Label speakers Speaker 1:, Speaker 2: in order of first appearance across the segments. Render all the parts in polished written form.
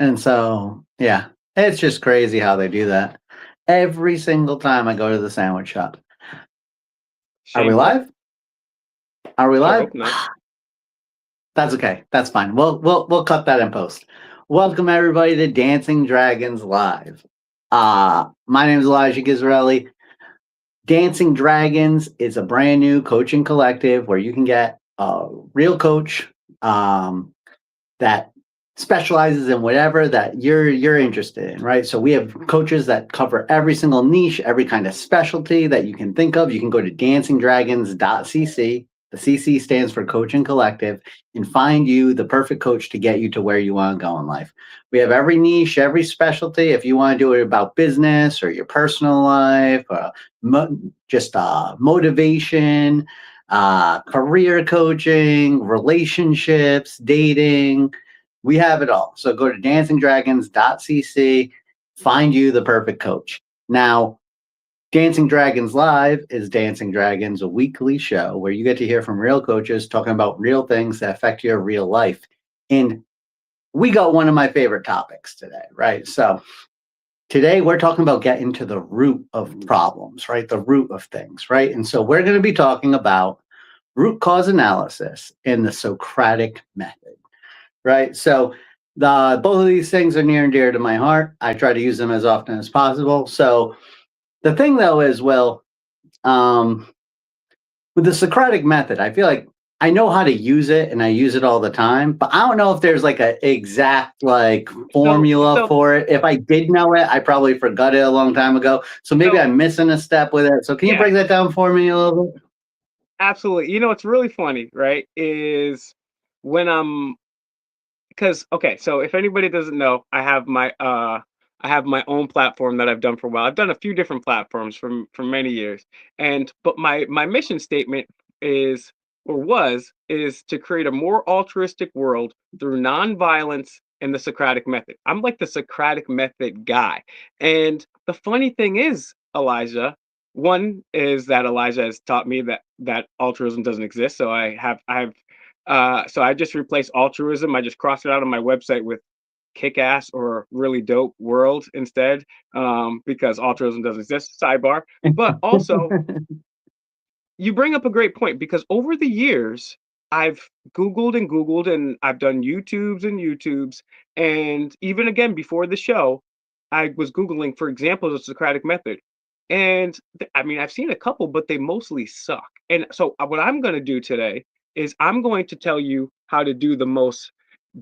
Speaker 1: And so, yeah, it's just crazy how they do that. Every single time I go to the sandwich shop. Are we
Speaker 2: Shameless.
Speaker 1: live? Are we
Speaker 2: Sure
Speaker 1: live?
Speaker 2: hope not.
Speaker 1: That's okay. That's fine. We'll cut that in post. Welcome everybody to Dancing Dragons Live. My name is Elijah Ghisarelli. Dancing Dragons is a brand new coaching collective where you can get a real coach that specializes in whatever that you're interested in, right? So we have coaches that cover every single niche, every kind of specialty that you can think of. You can go to DancingDragons.CC. The CC stands for Coaching Collective, and find you the perfect coach to get you to where you want to go in life. We have every niche, every specialty. If you want to do it about business or your personal life, just motivation, career coaching, relationships, dating. We have it all. So go to DancingDragons.CC, find you the perfect coach. Now, Dancing Dragons Live is Dancing Dragons, a weekly show where you get to hear from real coaches talking about real things that affect your real life. And we got one of my favorite topics today, right? So today we're talking about getting to the root of problems, right? The root of things, right? And so we're going to be talking about root cause analysis in the Socratic method, right? So both of these things are near and dear to my heart. I try to use them as often as possible. So the thing though is, um, with the Socratic method, I feel like I know how to use it and I use it all the time, but I don't know if there's like an exact like
Speaker 2: So
Speaker 1: formula
Speaker 2: so
Speaker 1: for it. If I did know it, I probably forgot it a long time ago. So maybe
Speaker 2: so
Speaker 1: I'm missing a step with it. So can you
Speaker 2: yeah,
Speaker 1: break that down for me a little bit?
Speaker 2: absolutely. You know what's really funny, right? Is when I'm because okay, so if anybody doesn't know, I have my own platform that I've done for a while. I've done a few different platforms for many years. And but my mission statement is or was is to create a more altruistic world through nonviolence and the Socratic method. I'm like the Socratic method guy. And the funny thing is, Elijah, one is that Elijah has taught me that altruism doesn't exist. So so I just replaced altruism. I just crossed it out on my website with kick ass or really dope world instead, because altruism doesn't exist. Sidebar. But also, you bring up a great point because over the years, I've Googled and Googled and I've done YouTubes and YouTubes. And even again, before the show, I was Googling for examples of Socratic method. And I mean, I've seen a couple, but they mostly suck. And so, what I'm going to do today is I'm going to tell you how to do the most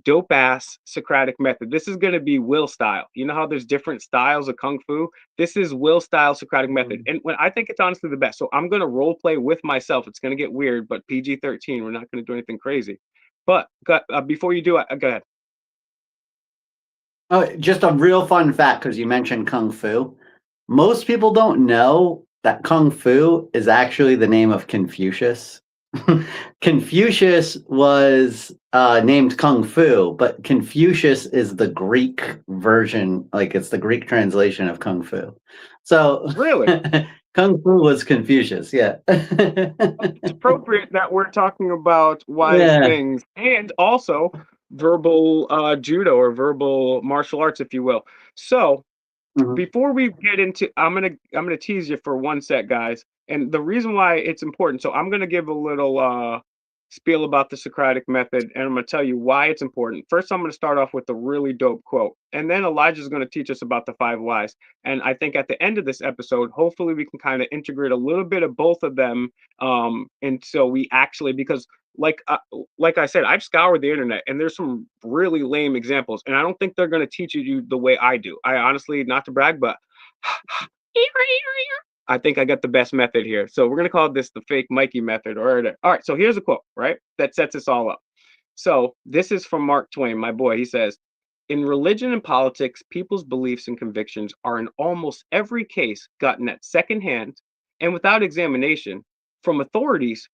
Speaker 2: dope ass Socratic method. This is going to be Will style. You know how there's different styles of Kung Fu? This is Will style Socratic method. And when I think it's honestly the best. So I'm going to role play with myself. It's going to get weird, but PG-13. We're not going to do anything crazy. But before you do it, go ahead.
Speaker 1: Oh, just a real fun fact because you mentioned Kung Fu. Most people don't know that Kung Fu is actually the name of Confucius. Confucius was named Kung Fu, but Confucius is the Greek version, like it's the Greek translation of Kung Fu. So
Speaker 2: Really?
Speaker 1: Kung Fu was Confucius, yeah.
Speaker 2: It's appropriate that we're talking about wise
Speaker 1: Yeah.
Speaker 2: things and also verbal judo or verbal martial arts, if you will. So
Speaker 1: Mhm.
Speaker 2: before we get into I'm gonna tease you for one sec, guys. And the reason why it's important, so I'm gonna give a little spiel about the Socratic method, and I'm gonna tell you why it's important. First, I'm gonna start off with a really dope quote, and then Elijah's gonna teach us about the five whys. And I think at the end of this episode, hopefully we can kind of integrate a little bit of both of them. And so we actually because like I said, I've scoured the internet and there's some really lame examples, and I don't think they're going to teach you the way I do. I honestly, not to brag, but I think I got the best method here. So we're going to call this the fake Mikey method. All right. So here's a quote, right? That sets us all up. So this is from Mark Twain, my boy. He says, in religion and politics, people's beliefs and convictions are in almost every case gotten at secondhand and without examination from authorities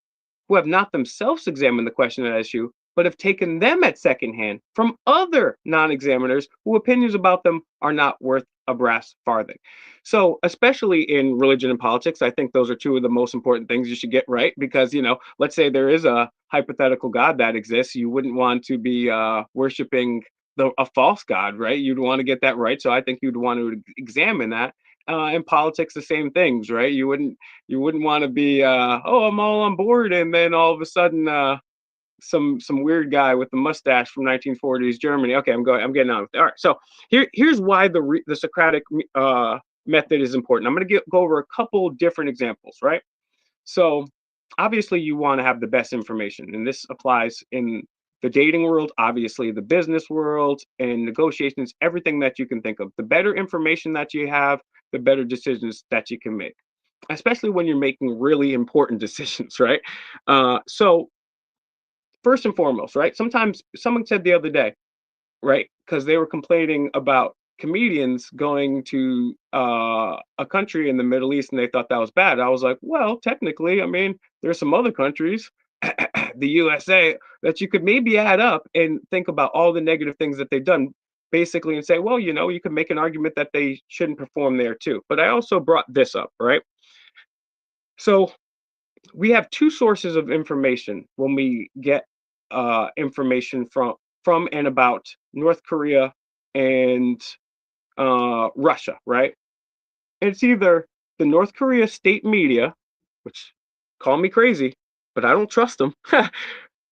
Speaker 2: who have not themselves examined the question at issue, but have taken them at secondhand from other non-examiners whose opinions about them are not worth a brass farthing. So, especially in religion and politics, I think those are two of the most important things you should get right because, let's say there is a hypothetical God that exists, you wouldn't want to be worshiping a false god, right? You'd want to get that right. So I think you'd want to examine that. In politics, the same things, right? You wouldn't want to be, oh, I'm all on board, and then all of a sudden, some weird guy with a mustache from 1940s Germany. Okay, I'm getting on with it. All right. So here's why the Socratic method is important. I'm going to go over a couple different examples, right? So obviously you want to have the best information, and this applies in the dating world, obviously the business world, and negotiations, everything that you can think of. The better information that you have, the better decisions that you can make, especially when you're making really important decisions, right? So first and foremost, right? Sometimes someone said the other day, right? Because they were complaining about comedians going to a country in the Middle East and they thought that was bad. I was like, well, technically, I mean, there's some other countries, the USA, that you could maybe add up and think about all the negative things that they've done, basically, and say, well, you could make an argument that they shouldn't perform there too. But I also brought this up, right? So we have two sources of information when we get information from and about North Korea and Russia, right? It's either the North Korea state media, which call me crazy, but I don't trust them,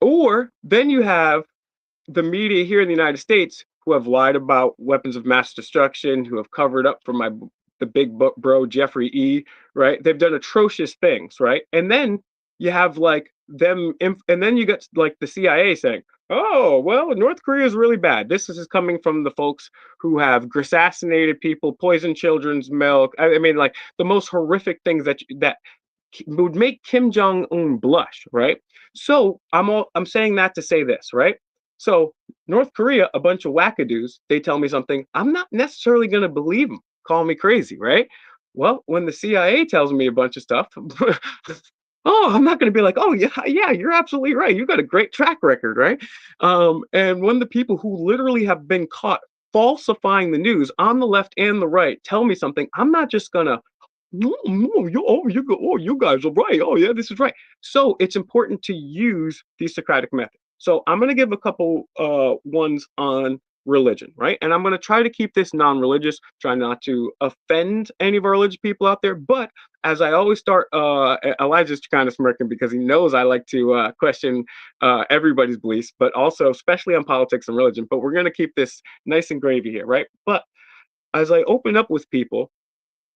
Speaker 2: or then you have the media here in the United States who have lied about weapons of mass destruction, who have covered up for the big bro Jeffrey E. Right? They've done atrocious things, right? And then you have like and then you get like the CIA saying, "Oh, well, North Korea is really bad." This is coming from the folks who have assassinated people, poisoned children's milk. I mean, like the most horrific things that would make Kim Jong Un blush, right? So I'm saying that to say this, right? So North Korea, a bunch of wackadoos, they tell me something, I'm not necessarily going to believe them. Call me crazy, right? Well, when the CIA tells me a bunch of stuff, oh, I'm not going to be like, oh yeah, you're absolutely right. You got a great track record, right? And when the people who literally have been caught falsifying the news on the left and the right tell me something, I'm not just gonna, no, you guys are right. Oh yeah, this is right. So it's important to use the Socratic method. So I'm going to give a couple ones on religion, right? And I'm going to try to keep this non-religious, try not to offend any of our religious people out there. But as I always start, Elijah's kind of smirking because he knows I like to question everybody's beliefs, but also especially on politics and religion. But we're going to keep this nice and gravy here, right? But as I open up with people,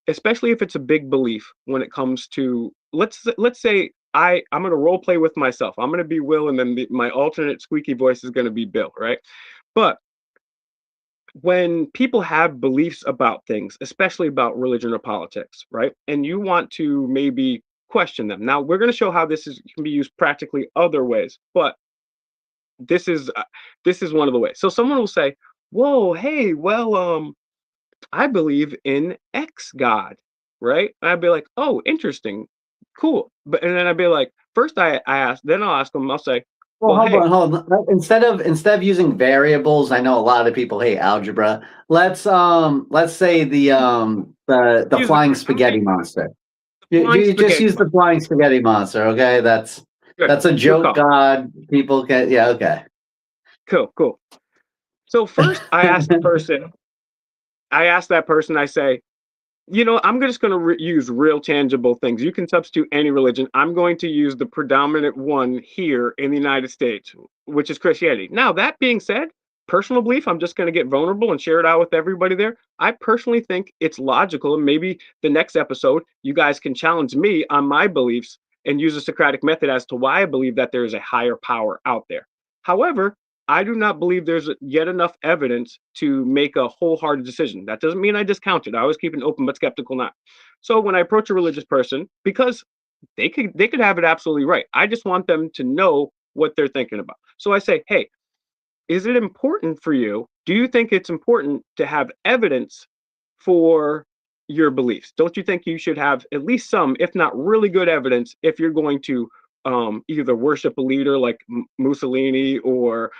Speaker 2: especially if it's a big belief when it comes to let's say I'm going to role play with myself. I'm going to be Will, and then my alternate squeaky voice is going to be Bill, right? But when people have beliefs about things, especially about religion or politics, right, and you want to maybe question them, now we're going to show how can be used practically other ways, but this is one of the ways. So someone will say, whoa, hey, well, I believe in X God, right? And I'd be like, oh, interesting, cool. And then I'd be like, first I ask, then I'll ask them, I'll say,
Speaker 1: Well,
Speaker 2: well, hey,
Speaker 1: hold on. Instead of using variables, I know a lot of people hate algebra. Let's say the
Speaker 2: use
Speaker 1: flying spaghetti monster.
Speaker 2: flying
Speaker 1: You just
Speaker 2: spaghetti
Speaker 1: use the flying spaghetti monster, okay? That's
Speaker 2: Good.
Speaker 1: a
Speaker 2: Good
Speaker 1: joke
Speaker 2: call.
Speaker 1: god. People can, yeah, okay.
Speaker 2: Cool. So first I ask that person, I say, I'm just going to use real tangible things. You can substitute any religion. I'm going to use the predominant one here in the United States, which is Christianity. Now, that being said, personal belief, I'm just going to get vulnerable and share it out with everybody there. I personally think it's logical. And maybe the next episode, you guys can challenge me on my beliefs and use a Socratic method as to why I believe that there is a higher power out there. However, I do not believe there's yet enough evidence to make a wholehearted decision. That doesn't mean I discount it. I always keep an open but skeptical now. So when I approach a religious person, because they could have it absolutely right, I just want them to know what they're thinking about. So I say, hey, is it important for you? Do you think it's important to have evidence for your beliefs? Don't you think you should have at least some, if not really good evidence, if you're going to either worship a leader like Mussolini or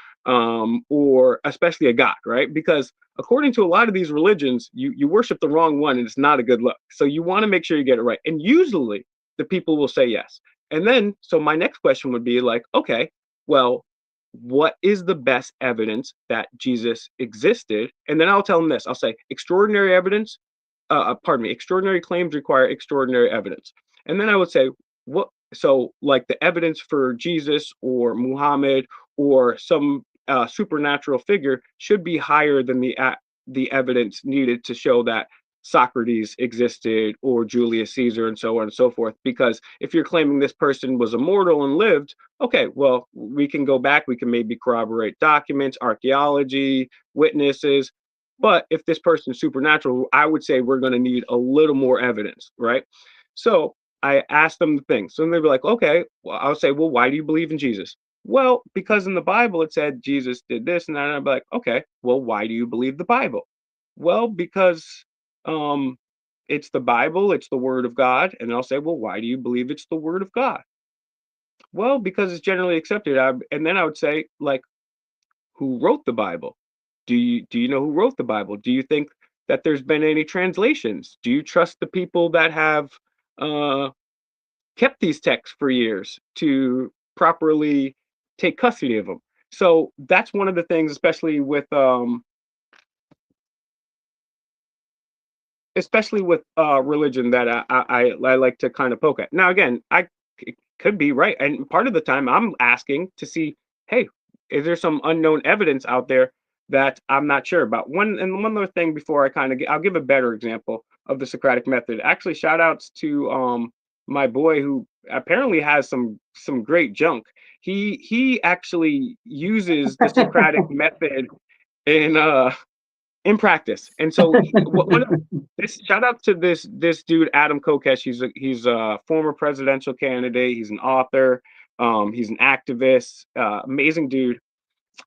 Speaker 2: especially a god, right? Because according to a lot of these religions, you worship the wrong one and it's not a good look. So you want to make sure you get it right. And usually the people will say yes. And then, so my next question would be like, okay, well, what is the best evidence that Jesus existed? And then I'll tell them this. I'll say extraordinary evidence, extraordinary claims require extraordinary evidence. And then I would say, what, so like the evidence for Jesus or Muhammad or some supernatural figure should be higher than the evidence needed to show that Socrates existed or Julius Caesar and so on and so forth. Because if you're claiming this person was immortal and lived, okay, well, we can go back, we can maybe corroborate documents, archaeology, witnesses. But if this person's supernatural, I would say we're going to need a little more evidence, right? So I asked them the thing. So they'd be like, okay, well, I'll say, well, why do you believe in Jesus? Well, because in the Bible it said Jesus did this and that. And I'd be like, okay, well, why do you believe the Bible? Well, because um, it's the Bible, it's the Word of God. And I'll say, well, why do you believe it's the Word of God? Well, because it's generally accepted. And then I would say, like, who wrote the Bible? Do you know who wrote the Bible? Do you think that there's been any translations? Do you trust the people that have uh, kept these texts for years to properly take custody of them? So that's one of the things, especially with religion, that I like to kind of poke at. Now, again, it could be right, and part of the time I'm asking to see, hey, is there some unknown evidence out there that I'm not sure about? One other thing before I I'll give a better example of the Socratic method. Actually, shout outs to my boy who apparently has some great junk. He actually uses the Socratic method in practice. And so this shout out to this dude Adam Kokesh. He's a former presidential candidate. He's an author. He's an activist. Amazing dude.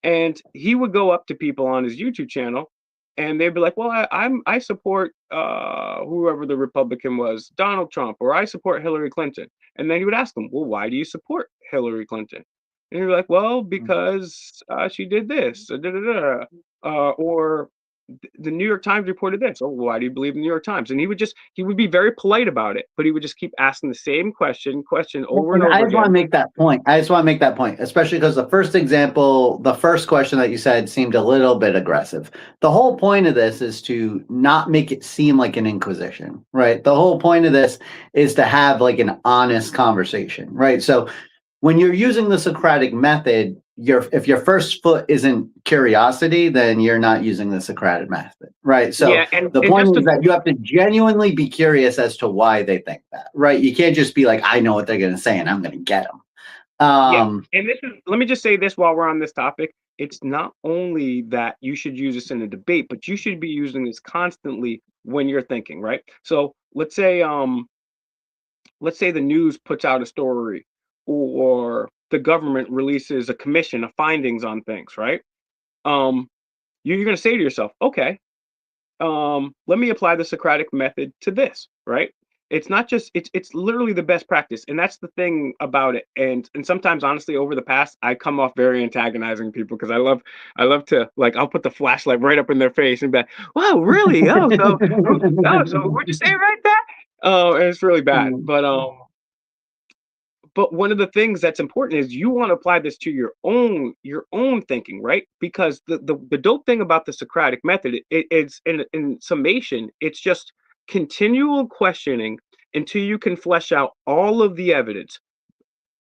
Speaker 2: And he would go up to people on his YouTube channel, and they'd be like, "Well, I support whoever the Republican was, Donald Trump, or I support Hillary Clinton." And then he would ask them, "Well, why do you support Hillary Clinton?" And you're like, "Well, because she did this, or the New York Times reported this. Oh, why do you believe in the New York Times?" And he would be very polite about it, but he would just keep asking the same question over and over
Speaker 1: I just want to
Speaker 2: again.
Speaker 1: make that point. Especially because the first question that you said seemed a little bit aggressive. The whole point of this is to not make it seem like an inquisition, right? The whole point of this is to have like an honest conversation, right? So when you're using the Socratic method, if your first foot isn't curiosity, then you're not using the Socratic method, right? So
Speaker 2: Yeah, and
Speaker 1: the point is that you have to genuinely be curious as to why they think that, right? You can't just be like, I know what they're going to say and I'm going to get them.
Speaker 2: Yeah, and let me just say this while we're on this topic. It's not only that you should use this in a debate, but you should be using this constantly when you're thinking, right? So let's say the news puts out a story, or the government releases a commission of findings on things, right? You're going to say to yourself, okay, let me apply the Socratic method to this, right? It's not just it's literally the best practice, and that's the thing about it. And sometimes, honestly, over the past, I come off very antagonizing people because I love to, like, I'll put the flashlight right up in their face and be like, "Wow, really? So would you say it right that?" And it's really bad, but one of the things that's important is you want to apply this to your own thinking, right? Because the dope thing about the Socratic method, it's in summation, it's just continual questioning until you can flesh out all of the evidence,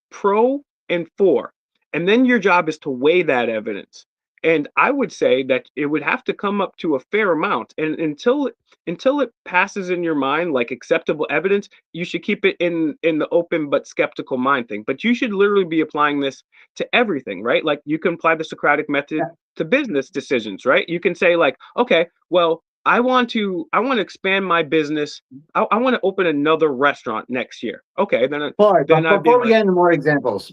Speaker 2: pro and for. And then your job is to weigh that evidence. And I would say that it would have to come up to a fair amount. And until it passes in your mind like acceptable evidence, you should keep it in the open but skeptical mind thing. But you should literally be applying this to everything, right? Like you can apply the Socratic method to business decisions, right? You can say like, okay, well, I want to expand my business. I want to open another restaurant next year. Okay,
Speaker 1: before we get into more examples,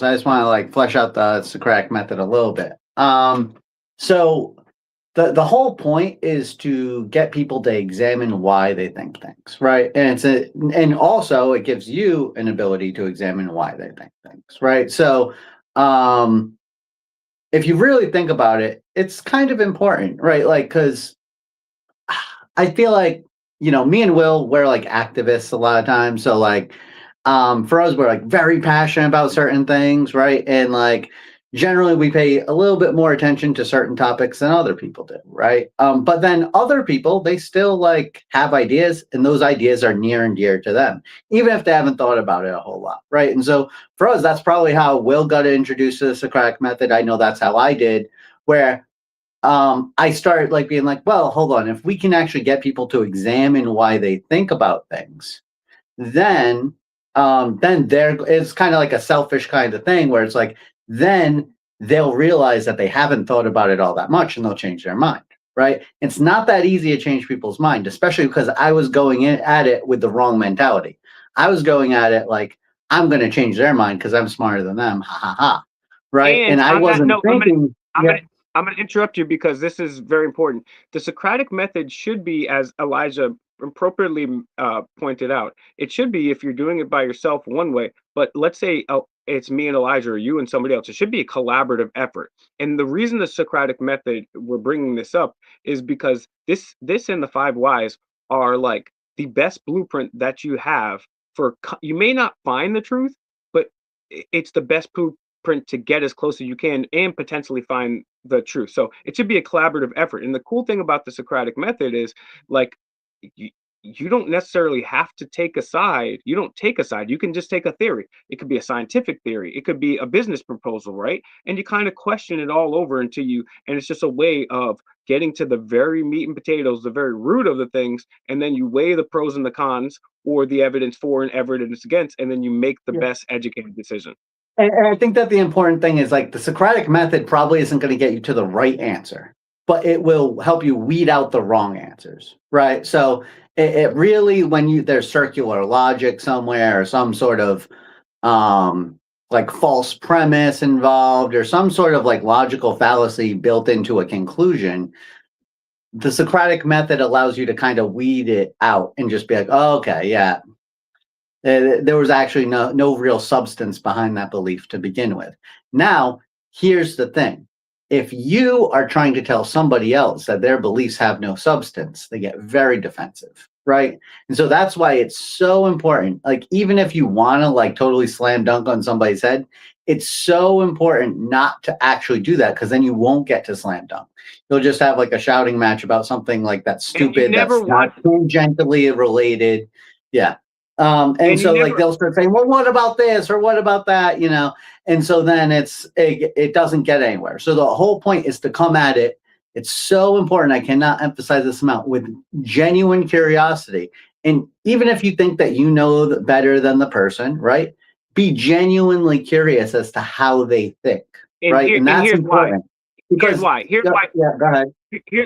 Speaker 1: I just want to like flesh out the Socratic method a little bit. So the whole point is to get people to examine why they think things, right? And also it gives you an ability to examine why they think things, right? So if you really think about it, it's kind of important, right? Like, because I feel like, me and Will, we're like activists a lot of times. So like, for us, we're like very passionate about certain things, right? And like, generally we pay a little bit more attention to certain topics than other people do, right? But then other people, they still like have ideas, and those ideas are near and dear to them, even if they haven't thought about it a whole lot, right? And so for us, that's probably how Will got introduced to the Socratic method. I know that's how I did, where I started like being like, well, hold on, if we can actually get people to examine why they think about things, then there it's kind of like a selfish kind of thing where it's like then they'll realize that they haven't thought about it all that much and they'll change their mind, right? It's not that easy to change people's mind, especially because I was going in at it with the wrong mentality. I was going at it like I'm going to change their mind because I'm smarter than them, ha ha ha, right?
Speaker 2: And
Speaker 1: And I
Speaker 2: on that
Speaker 1: wasn't
Speaker 2: note,
Speaker 1: thinking,
Speaker 2: I'm
Speaker 1: yeah,
Speaker 2: gonna I'm gonna interrupt you because this is very important. The Socratic method should be, as Elijah appropriately pointed out, it should be if you're doing it by yourself one way. But let's say it's me and Elijah, or you and somebody else. It should be a collaborative effort. And the reason the Socratic method we're bringing this up is because this and the five whys are like the best blueprint that you have for. You may not find the truth, but it's the best print to get as close as you can and potentially find the truth. So it should be a collaborative effort. And the cool thing about the Socratic method is like you, you don't necessarily have to take a side. You don't take a side. You can just take a theory. It could be a scientific theory. It could be a business proposal, right? And you kind of question it all over until you, and it's just a way of getting to the very meat and potatoes, the very root of the things. And then you weigh the pros and the cons or the evidence for and evidence against, and then you make the
Speaker 1: yeah.
Speaker 2: best educated decision.
Speaker 1: And I think that the important thing is like the Socratic method probably isn't going to get you to the right answer, but it will help you weed out the wrong answers, right? So it really, when there's circular logic somewhere or some sort of like false premise involved or some sort of like logical fallacy built into a conclusion, the Socratic method allows you to kind of weed it out and just be like, oh, okay, yeah, there was actually no real substance behind that belief to begin with. Now, here's the thing. If you are trying to tell somebody else that their beliefs have no substance, they get very defensive, right? And so that's why it's so important. Like, even if you want to like totally slam dunk on somebody's head, it's so important not to actually do that because then you won't get to slam dunk. You'll just have like a shouting match about something like that's
Speaker 2: And you
Speaker 1: stupid,
Speaker 2: never
Speaker 1: that's not
Speaker 2: want
Speaker 1: tangentially related. Yeah. And
Speaker 2: and you
Speaker 1: so like
Speaker 2: never
Speaker 1: they'll start saying, well, what about this or what about that, you know? And so then it doesn't get anywhere. So the whole point is to come at it. It's so important. I cannot emphasize this amount with genuine curiosity. And even if you think that you know better than the person, right? Be genuinely curious as to how they think, right? And
Speaker 2: and
Speaker 1: that's
Speaker 2: here's why.
Speaker 1: important because
Speaker 2: Here's
Speaker 1: yeah,
Speaker 2: why
Speaker 1: yeah, go ahead.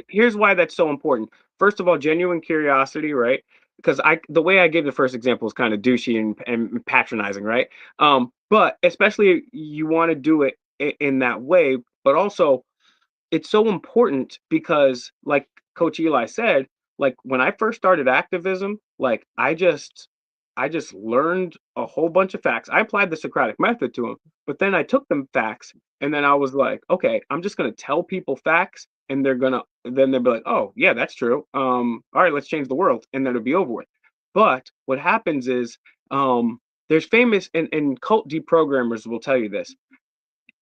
Speaker 2: here's why that's so important. First of all, genuine curiosity, right? Because the way I gave the first example is kind of douchey and patronizing, right? But especially you want to do it in that way, but also it's so important because like Coach Eli said, like when I first started activism, like I just learned a whole bunch of facts. I applied the Socratic method to them, but then I took them facts and then I was like, okay, I'm just gonna tell people facts and then they'll be like, oh yeah, that's true. All right, let's change the world, and then it'll be over with. But what happens is there's famous and cult deprogrammers will tell you this.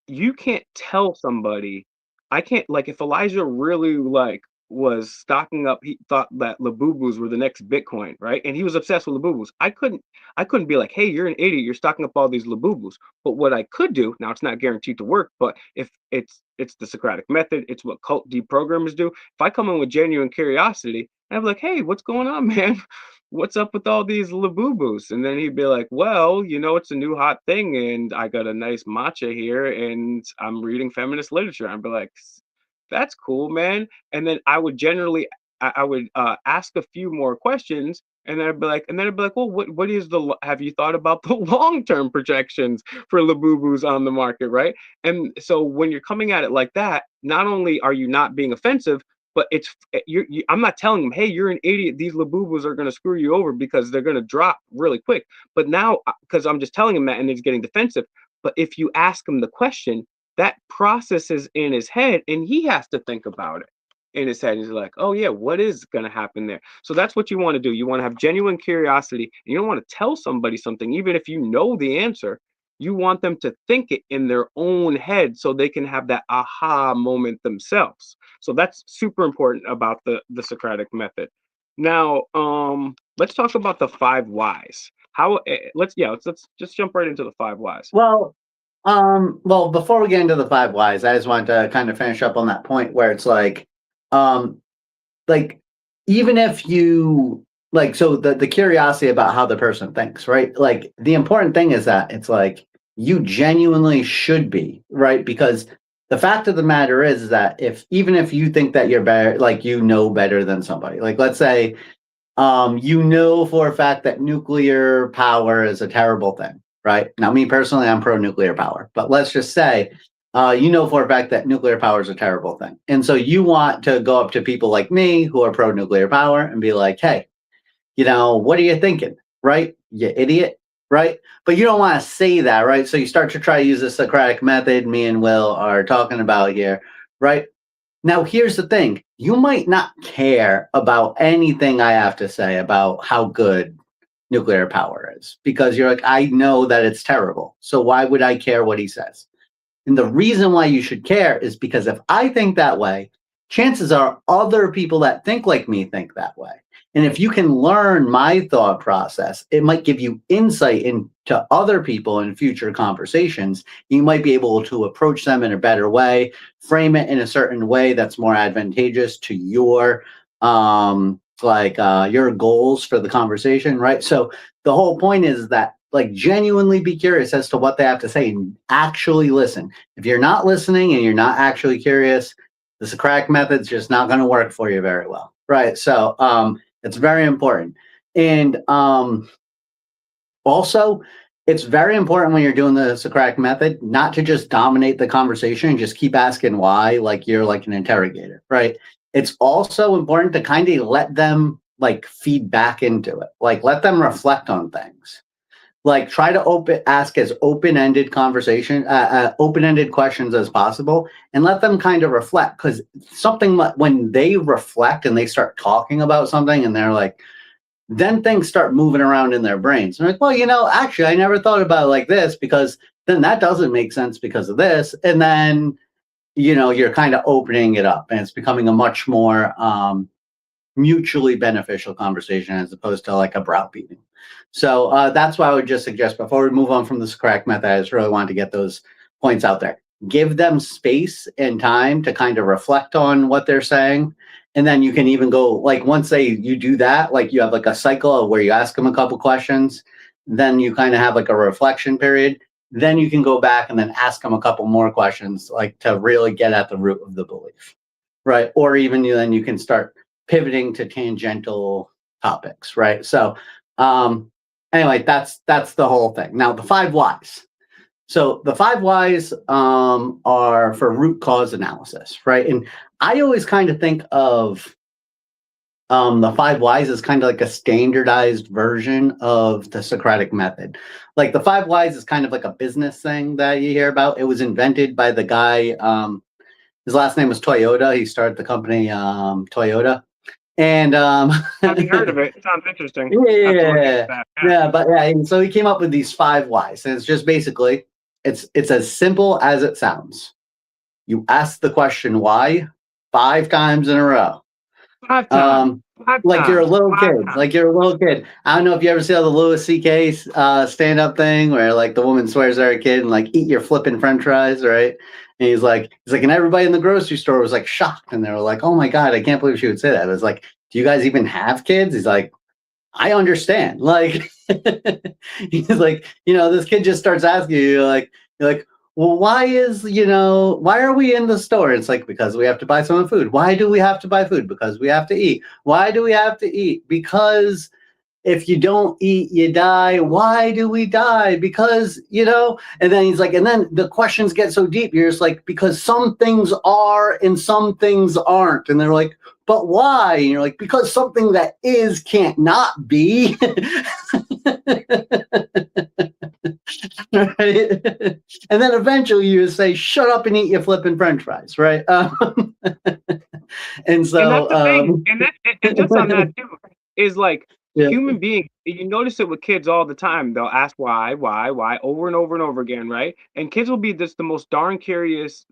Speaker 2: You can't tell somebody. I can't, like, if Elijah really like was stocking up, he thought that Labubus were the next Bitcoin, right? And he was obsessed with Labubus. I couldn't be like, hey, you're an idiot, you're stocking up all these Labubus. But what I could do, now it's not guaranteed to work, but if it's the Socratic method, it's what cult deprogrammers do. If I come in with genuine curiosity, and I'm like, hey, what's going on, man? What's up with all these Labubus? And then he'd be like, well, it's a new hot thing, and I got a nice matcha here, and I'm reading feminist literature. I'd be like, that's cool, man. And then I would ask a few more questions, and then I'd be like, well, what is have you thought about the long-term projections for Labubus on the market, right? And so when you're coming at it like that, not only are you not being offensive, but I'm not telling them, hey, you're an idiot. These Labubus are going to screw you over because they're going to drop really quick. But now, because I'm just telling him that and he's getting defensive. But if you ask him the question, that processes in his head and he has to think about it in his head. He's like, oh, yeah, what is going to happen there? So that's what you want to do. You want to have genuine curiosity. And you don't want to tell somebody something, even if you know the answer. You want them to think it in their own head so they can have that aha moment themselves. So that's super important about the Socratic method. Now, let's talk about the 5 whys. How let's just jump right into the 5 whys.
Speaker 1: Well, before we get into the 5 whys, I just wanted to kind of finish up on that point where it's like even if you so the curiosity about how the person thinks, right? Like the important thing is that it's like you genuinely should be, right? Because the fact of the matter is that even if you think that you're better, like you know better than somebody, like let's say you know for a fact that nuclear power is a terrible thing, right? Now, me personally, I'm pro-nuclear power, but let's just say you know for a fact that nuclear power is a terrible thing. And so you want to go up to people like me who are pro-nuclear power and be like, hey, what are you thinking, right? You idiot, right? But you don't want to say that, right? So you start to try to use the Socratic method me and Will are talking about here, right? Now, here's the thing. You might not care about anything I have to say about how good nuclear power is because you're like, I know that it's terrible. So why would I care what he says? And the reason why you should care is because if I think that way, chances are other people that think like me think that way. And if you can learn my thought process, it might give you insight into other people in future conversations. You might be able to approach them in a better way, frame it in a certain way that's more advantageous to your your goals for the conversation, right? So the whole point is that genuinely be curious as to what they have to say and actually listen. If you're not listening and you're not actually curious, the Socratic method's just not going to work for you very well, right? So it's very important. And also, it's very important when you're doing the Socratic method not to just dominate the conversation and just keep asking why, like you're like an interrogator, right? It's also important to kind of let them feed back into it, let them reflect on things. Try to ask as open-ended open-ended questions as possible, and let them kind of reflect. Because when they reflect and they start talking about something, and they're like, then things start moving around in their brains. And they're like, well, actually, I never thought about it like this because then that doesn't make sense because of this, and then you're kind of opening it up, and it's becoming a much more mutually beneficial conversation as opposed to a browbeating. So that's why I would just suggest before we move on from the Socratic method, I just really wanted to get those points out there. Give them space and time to kind of reflect on what they're saying. And then you can even go once you do that, you have a cycle where you ask them a couple questions, then you kind of have a reflection period. Then you can go back and then ask them a couple more questions, to really get at the root of the belief, right? Or even then you can start pivoting to tangential topics, right? So anyway, that's the whole thing. Now, the 5 whys. So the 5 whys are for root cause analysis, right? And I always kind of think of the 5 whys as kind of a standardized version of the Socratic method. The 5 whys is kind of a business thing that you hear about. It was invented by the guy, his last name was Toyota. He started the company Toyota. And
Speaker 2: haven't heard of it. It sounds interesting.
Speaker 1: And so he came up with these 5 whys, and it's just basically it's as simple as it sounds. You ask the question why 5 times in a row.
Speaker 2: 5 times.
Speaker 1: You're a little kid. You're a little kid. I don't know if you ever see the Louis C.K. stand-up thing where the woman swears they're a kid and eat your flipping French fries, right? And he's like, and everybody in the grocery store was shocked, and they were like, "Oh my God, I can't believe she would say that." It was like, "Do you guys even have kids?" He's like, "I understand." He's like, this kid just starts asking you, you're like, well, why are we in the store? It's because we have to buy some food. Why do we have to buy food? Because we have to eat. Why do we have to eat? Because if you don't eat, you die. Why do we die? Because, and then he's and then the questions get so deep. You're just because some things are and some things aren't. And they're like, but why? And you're because something that is can't not be. Right? And then eventually you say, shut up and eat your flipping French fries, right? And so,
Speaker 2: and that's the thing. And just on that too, is
Speaker 1: Yeah.
Speaker 2: human beings, you notice it with kids all the time. They'll ask why, over and over and over again, right? And kids will be just the most darn curious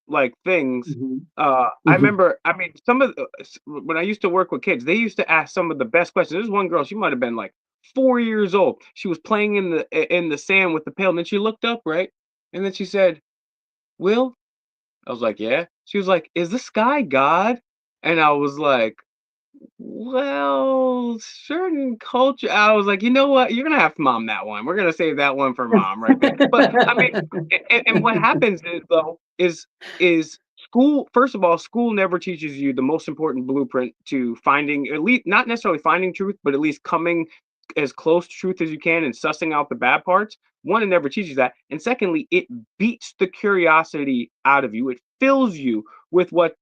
Speaker 2: like things.
Speaker 1: Mhm.
Speaker 2: I
Speaker 1: Mhm.
Speaker 2: remember, I mean, some of when I used to work with kids, they used to ask some of the best questions. There's one girl, she might have been like 4 years old. She was playing in the sand with the pail, and then she looked up, right? And then she said, "Will?" I was like, "Yeah." She was like, "Is the sky God?" And I was like, well, certain culture. I was like, you know what? You're gonna have to mom that one. We're gonna save that one for mom right there. But I mean, and what happens is though is school. First of all, school never teaches you the most important blueprint to finding, at least not necessarily finding truth, but at least coming as close to truth as you can and sussing out the bad parts. One, it never teaches that, and secondly, it beats the curiosity out of you. It fills you with what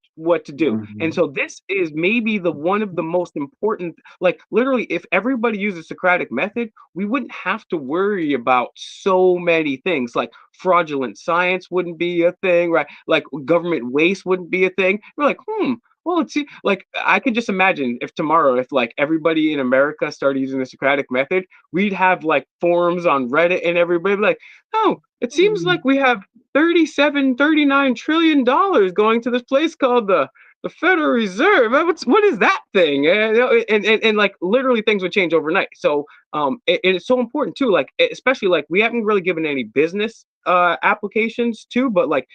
Speaker 2: to do. And
Speaker 1: Mhm.
Speaker 2: so this is maybe the one of the most important, like literally, if everybody uses Socratic method, we wouldn't have to worry about so many things. Like fraudulent science wouldn't be a thing, right? Like government waste wouldn't be a thing. We're like, well, let's see. Like I can just imagine if tomorrow, if like everybody in America started using the Socratic method, we'd have like forums on Reddit and everybody be like, oh, it seems like we have 37, 39 trillion dollars going to this place called the Federal Reserve. What is that thing? And like literally things would change overnight. So it's so important too. Like especially like we haven't really given any business applications too, but like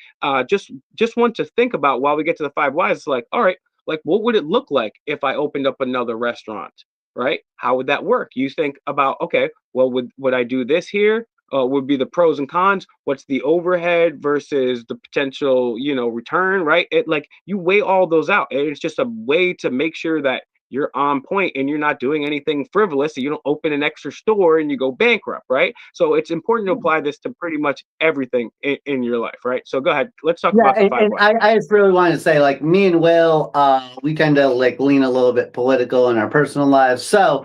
Speaker 2: just want to think about while we get to the five whys. It's like, all right, like what would it look like if I opened up another restaurant? Right? How would that work? You think about, okay, well, would I do this here? Would be the pros and cons. What's the overhead versus the potential, return, right? It like you weigh all those out. It's just a way to make sure that you're on point and you're not doing anything frivolous. So you don't open an extra store and you go bankrupt, right? So it's important to apply this to pretty much everything in your life, right? So go ahead. Let's talk
Speaker 1: Yeah,
Speaker 2: about the
Speaker 1: and,
Speaker 2: five
Speaker 1: and
Speaker 2: whys.
Speaker 1: I just really want to say, like me and Will, we tend to like lean a little bit political in our personal lives. So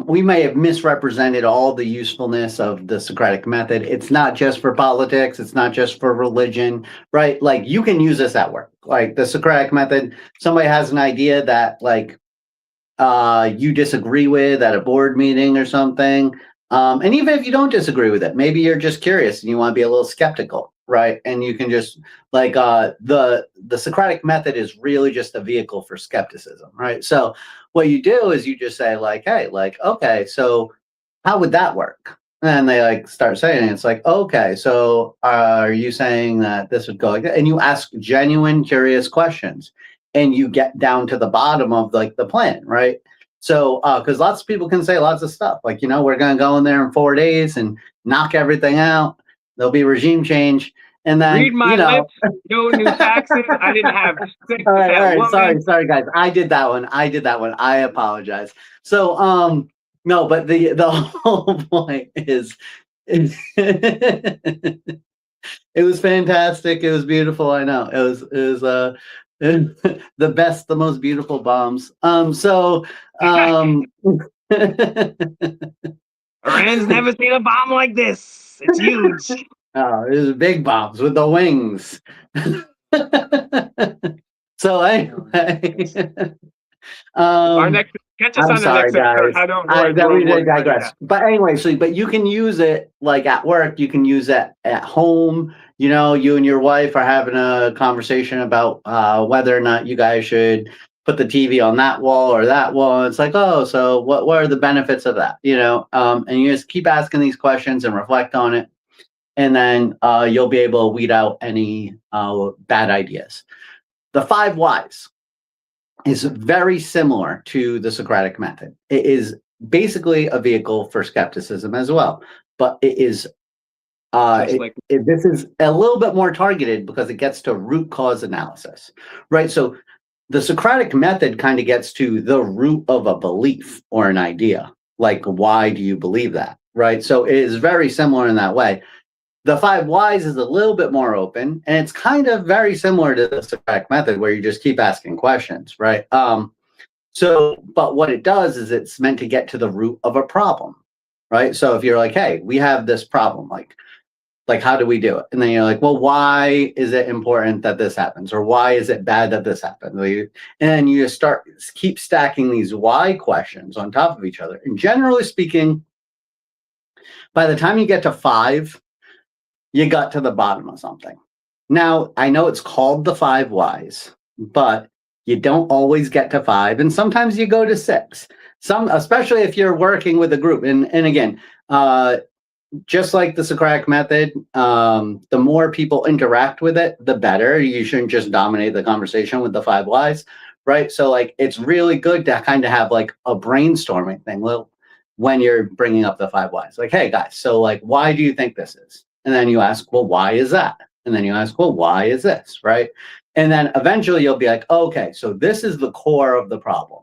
Speaker 1: we may have misrepresented all the usefulness of the Socratic method. It's not just for politics, it's not just for religion, right? Like you can use this at work. Like the Socratic method, somebody has an idea that like you disagree with at a board meeting or something. And even if you don't disagree with it, maybe you're just curious and you want to be a little skeptical, right? And you can just like the Socratic method is really just a vehicle for skepticism, right? So what you do is you just say like, hey, like, okay, so how would that work? And they like start saying it. It's like, okay, so are you saying that this would go like that? And you ask genuine, curious questions and you get down to the bottom of like the plan, right? So, because lots of people can say lots of stuff, like, we're going to go in there in 4 days and knock everything out. There'll be regime change. And
Speaker 2: Read
Speaker 1: then,
Speaker 2: my lips. No new taxes. I didn't have sex with
Speaker 1: all
Speaker 2: that
Speaker 1: right.
Speaker 2: woman.
Speaker 1: Sorry, guys. I did that one. I apologize. So, no, but the whole point is it was fantastic. It was beautiful. I know it was the best, the most beautiful bombs.
Speaker 2: Rand's never seen a bomb like this. It's huge.
Speaker 1: Oh, it was big bombs with the wings. So anyway,
Speaker 2: Our
Speaker 1: um,
Speaker 2: next, catch us
Speaker 1: I'm
Speaker 2: on the
Speaker 1: sorry,
Speaker 2: next episode.
Speaker 1: guys.
Speaker 2: How to
Speaker 1: I
Speaker 2: avoid
Speaker 1: that we
Speaker 2: World War
Speaker 1: did
Speaker 2: III. Yeah.
Speaker 1: digress. But anyway, so but you can use it like at work. You can use it at home. You and your wife are having a conversation about whether or not you guys should put the TV on that wall or that wall. It's like, oh, so what are the benefits of that? And you just keep asking these questions and reflect on it, and then you'll be able to weed out any bad ideas. The five whys is very similar to the Socratic method. It is basically a vehicle for skepticism as well, but it is
Speaker 2: Just like
Speaker 1: this is a little bit more targeted because it gets to root cause analysis, right? So the Socratic method kind of gets to the root of a belief or an idea, like why do you believe that, right? So it is very similar in that way. The five whys is a little bit more open, and it's kind of very similar to the Socratic method where you just keep asking questions, right? But what it does is it's meant to get to the root of a problem, right? So if you're like, hey, we have this problem, like Like, how do we do it? And then you're like, well, why is it important that this happens? Or why is it bad that this happened? And then you just keep stacking these why questions on top of each other. And generally speaking, by the time you get to 5, you got to the bottom of something. Now, I know it's called the 5 whys, but you don't always get to 5, and sometimes you go to 6. Especially if you're working with a group. And again, just like the Socratic method, the more people interact with it, the better. You shouldn't just dominate the conversation with the 5 whys, right? So like, it's really good to kind of have like a brainstorming thing. Well, when you're bringing up the 5 whys, like, hey guys, so like, why do you think this is? And then you ask, well, why is that? And then you ask, well, why is this, right? And then eventually you'll be like, okay, so this is the core of the problem.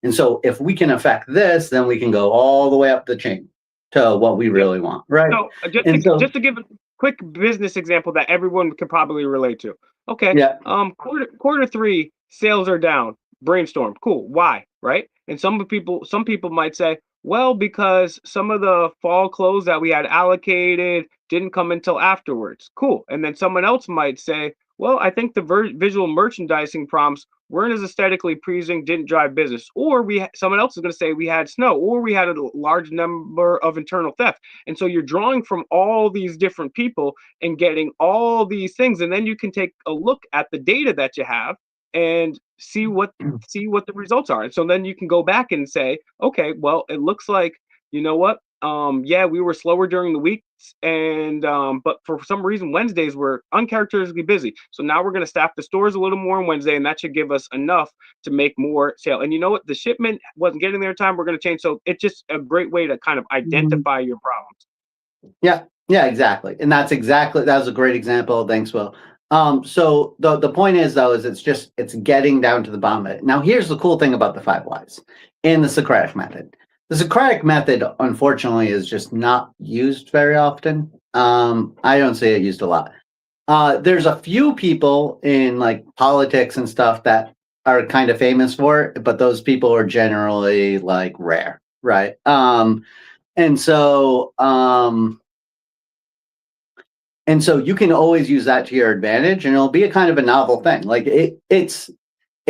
Speaker 1: And so if we can affect this, then we can go all the way up the chain to what we really want, right?
Speaker 2: So just to give a quick business example that everyone could probably relate to. Okay.
Speaker 1: Yeah.
Speaker 2: Quarter 3 sales are down. Brainstorm. Cool. Why? Right. And some people might say, well, because some of the fall clothes that we had allocated didn't come until afterwards. Cool. And then someone else might say, well, I think the visual merchandising prompts weren't as aesthetically pleasing, didn't drive business. Or someone else is going to say we had snow, or we had a large number of internal theft. And so you're drawing from all these different people and getting all these things, and then you can take a look at the data that you have and see what the results are. And so then you can go back and say, okay, well, it looks like, you know what? Yeah, we were slower during the weeks, and but for some reason Wednesdays were uncharacteristically busy. So now we're going to staff the stores a little more on Wednesday, and that should give us enough to make more sale. And you know what? The shipment wasn't getting there in time. We're going to change. So it's just a great way to kind of identify your problems.
Speaker 1: Yeah, exactly. And that was a great example. Thanks, Will. So the point is though, is it's getting down to the bottom of it. Now, here's the cool thing about the 5 whys in the Socratic method. The Socratic method, unfortunately, is just not used very often. I don't see it used a lot. There's a few people in like politics and stuff that are kind of famous for it, but those people are generally like rare, right? And so you can always use that to your advantage, and it'll be a kind of a novel thing. Like it's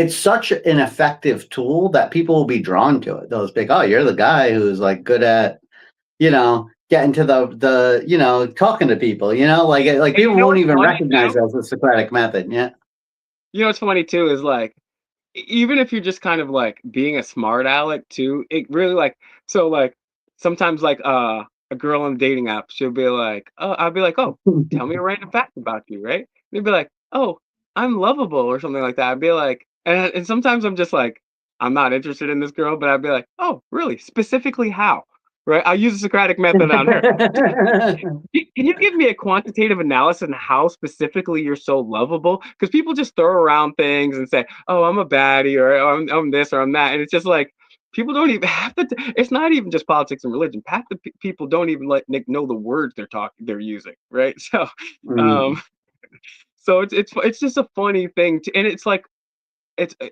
Speaker 1: such an effective tool that people will be drawn to it. They'll be like, oh, you're the guy who's like good at, getting to the talking to people, like people won't even recognize that as a Socratic method. Yeah.
Speaker 2: You know what's funny too is like, even if you're just kind of like being a smart aleck too, it really like, so like sometimes like a girl on a dating app, she'll be like, oh, I'll be like, oh, tell me a random fact about you, right? They'd be like, oh, I'm lovable or something like that. I'd be like, and sometimes I'm just like, I'm not interested in this girl, but I'd be like, oh, really? Specifically how? Right? I'll use the Socratic method on her. Can you give me a quantitative analysis on how specifically you're so lovable? Because people just throw around things and say, oh, I'm a baddie, or oh, I'm this, or I'm that. And it's just like, people don't even have to. It's not even just politics and religion. Half the people don't even know the words they're using, right? So, so it's just a funny thing, and it's like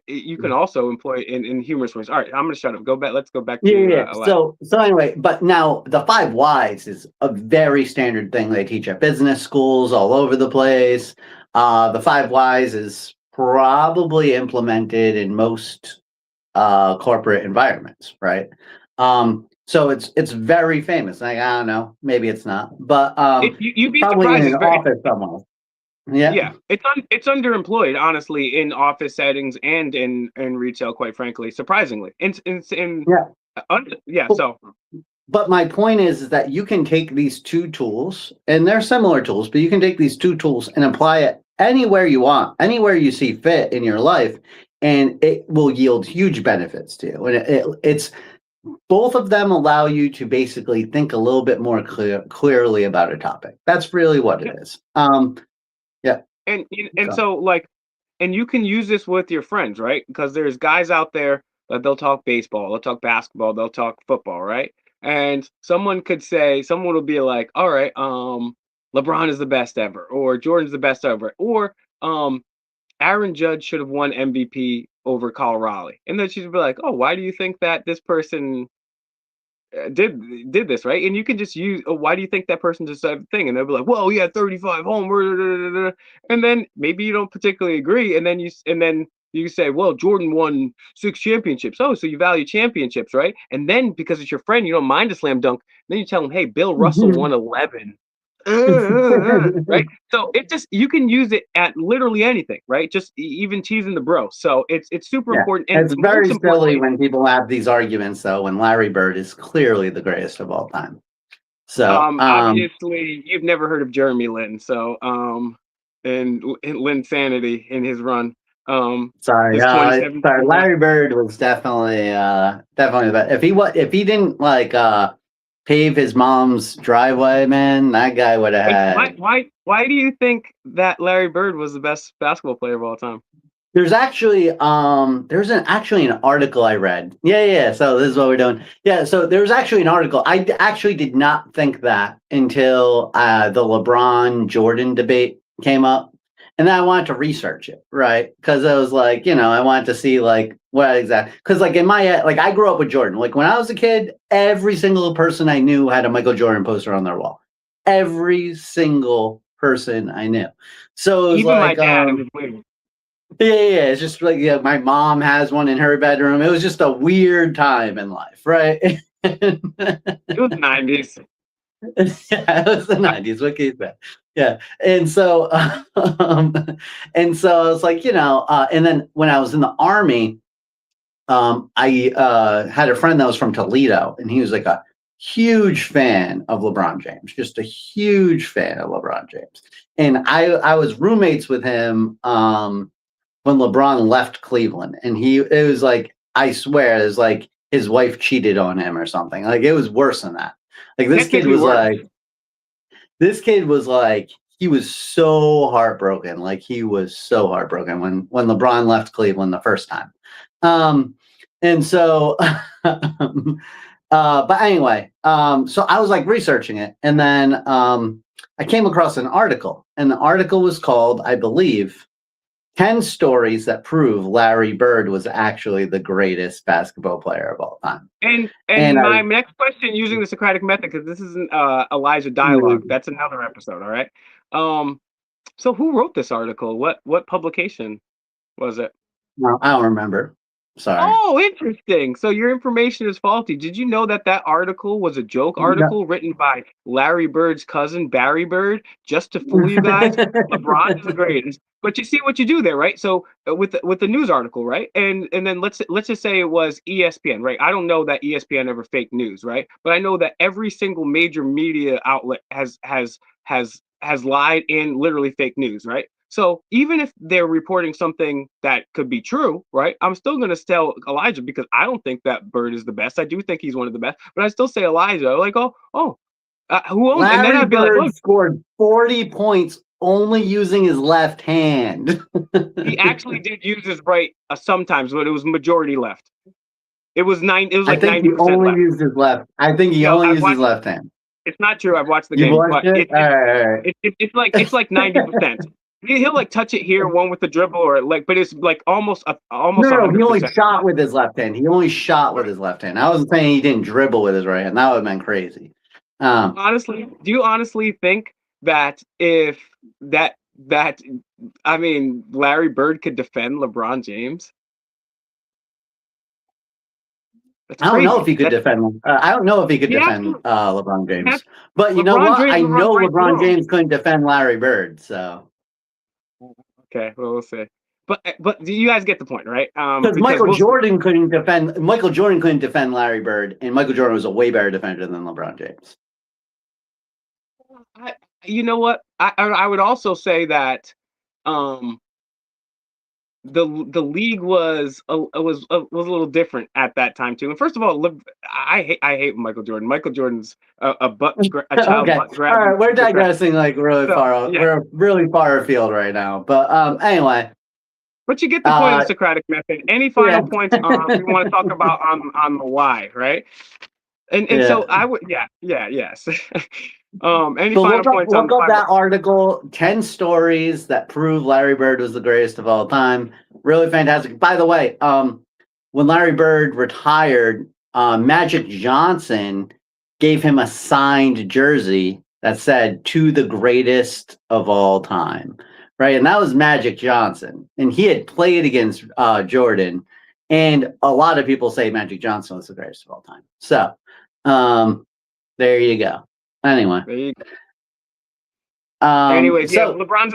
Speaker 2: you can also employ it in humorous ways. All right, I'm gonna shut up. Go back. Let's go back to
Speaker 1: yeah. So anyway, but now the 5 whys is a very standard thing they teach at business schools all over the place. The 5 whys is probably implemented in most corporate environments, right? So it's very famous. Like, I don't know, maybe it's not, but
Speaker 2: you'd be
Speaker 1: probably
Speaker 2: surprised.
Speaker 1: in an office somewhere.
Speaker 2: Yeah, it's underemployed, honestly, in office settings and in retail, quite frankly, surprisingly. So.
Speaker 1: But my point is that you can take these 2 tools, and they're similar tools, but you can take these 2 tools and apply it anywhere you want, anywhere you see fit in your life, and it will yield huge benefits to you. And it's both of them allow you to basically think a little bit more clearly about a topic. That's really what it is. Yeah.
Speaker 2: And so like, and you can use this with your friends, right? Because there's guys out there that they'll talk baseball, they'll talk basketball, they'll talk football, right? And someone will be like, all right, LeBron is the best ever, or Jordan's the best ever, or Aaron Judge should have won MVP over Kyle Raleigh. And then she'd be like, oh, why do you think that this person did this, right? And you can just use, why do you think that person decided the thing? And they'll be like, well, he had 35 homers, and then maybe you don't particularly agree, and then you say, well, Jordan won 6 championships. Oh, so you value championships, right? And then because it's your friend, you don't mind a slam dunk. Then you tell him, hey, Bill Russell won 11. Right? So it just, you can use it at literally anything, right? Just even teasing the bro. So it's super important. And
Speaker 1: it's very silly when people have these arguments, though, when Larry Bird is clearly the greatest of all time. So
Speaker 2: obviously you've never heard of Jeremy Lin. So and Lin Sanity in his run.
Speaker 1: Sorry, Larry Bird was definitely the best. If he didn't like pave his mom's driveway, man, that guy would have had.
Speaker 2: Why do you think that Larry Bird was the best basketball player of all time?
Speaker 1: There's actually an article I read. Yeah. So this is what we're doing. Yeah. So there was actually an article. I actually did not think that until the LeBron Jordan debate came up. And then I wanted to research it, right? Because I was like, I wanted to see like what exactly. Because like in my head, like I grew up with Jordan. Like when I was a kid, every single person I knew had a Michael Jordan poster on their wall. Every single person I knew. So it was
Speaker 2: even
Speaker 1: like,
Speaker 2: my dad. It was weird.
Speaker 1: Yeah. It's just like my mom has one in her bedroom. It was just a weird time in life, right?
Speaker 2: It was the 90s.
Speaker 1: Yeah, it was the 90s. What can you say? Yeah. And so I was like, and then when I was in the Army, I had a friend that was from Toledo, and he was like a huge fan of LeBron James, just a huge fan of LeBron James. And I was roommates with him when LeBron left Cleveland, and it was like, I swear, it was like his wife cheated on him or something. Like it was worse than that. Like this kid was like, he was so heartbroken. Like he was so heartbroken when LeBron left Cleveland the first time. And so, but anyway, so I was like researching it, and then I came across an article, and the article was called, I believe, 10 stories that prove Larry Bird was actually the greatest basketball player of all time.
Speaker 2: And my next question, using the Socratic method, because this isn't Elijah dialogue. That's another episode. All right. So who wrote this article? What publication was it?
Speaker 1: No, I don't remember. Sorry.
Speaker 2: Oh, interesting. So your information is faulty. Did you know that article was a joke article written by Larry Bird's cousin, Barry Bird, just to fool you guys? LeBron is the greatest. But you see what you do there, right? So with the news article, right? And then let's just say it was ESPN, right? I don't know that ESPN ever faked news, right? But I know that every single major media outlet has lied in literally fake news, right? So even if they're reporting something that could be true, right? I'm still going to tell Elijah, because I don't think that Bird is the best. I do think he's one of the best, but I still say Elijah. Like, who owns?
Speaker 1: Larry
Speaker 2: and then I'd be
Speaker 1: Bird
Speaker 2: like,
Speaker 1: scored 40 points only using his left hand.
Speaker 2: He actually did use his right sometimes, but it was majority left. It was like 90% left.
Speaker 1: I think he only used his left. I think he only used his left hand.
Speaker 2: It's not true. I've watched the game, but it's like 90%. He'll like touch it here, one with the dribble, or like, but it's like almost.
Speaker 1: No, he only shot with his left hand. He only shot with his left hand. I wasn't saying he didn't dribble with his right hand. That would have been crazy.
Speaker 2: Honestly, do you honestly think that if I mean, Larry Bird could defend LeBron James?
Speaker 1: I don't know if he could defend. I don't know if he could defend LeBron James. But you know what? I know LeBron James couldn't defend Larry Bird. So.
Speaker 2: Okay, well, we'll see. But you guys get the point, right?
Speaker 1: Because Michael Jordan couldn't defend Larry Bird, and Michael Jordan was a way better defender than LeBron James.
Speaker 2: You know what? I would also say that the league was a little different at that time too. And first of all, I hate Michael Jordan. Michael Jordan's a child
Speaker 1: okay.
Speaker 2: butt grab.
Speaker 1: All right, we're digressing like really far. Yeah. We're really far afield right now. But anyway.
Speaker 2: But you get the point of the Socratic method. Any final points we want to talk about on the why, right? And so I would yes. Any final points on
Speaker 1: look up that article, 10 stories that prove Larry Bird was the greatest of all time. Really fantastic. By the way, when Larry Bird retired, Magic Johnson gave him a signed jersey that said "To the greatest of all time," right? And that was Magic Johnson, and he had played against Jordan, and a lot of people say Magic Johnson was the greatest of all time. So, there you go. Anyway.
Speaker 2: There you go. Anyways,
Speaker 1: so,
Speaker 2: yeah, LeBron's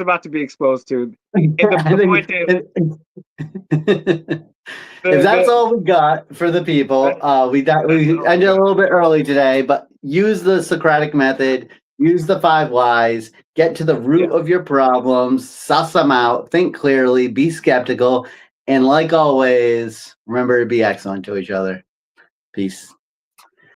Speaker 2: about to be exposed to. The point is,
Speaker 1: if that's all we got for the people, we ended a little bit early today, but use the Socratic method, use the 5 whys, get to the root of your problems, suss them out, think clearly, be skeptical, and like always, remember to be excellent to each other. Peace.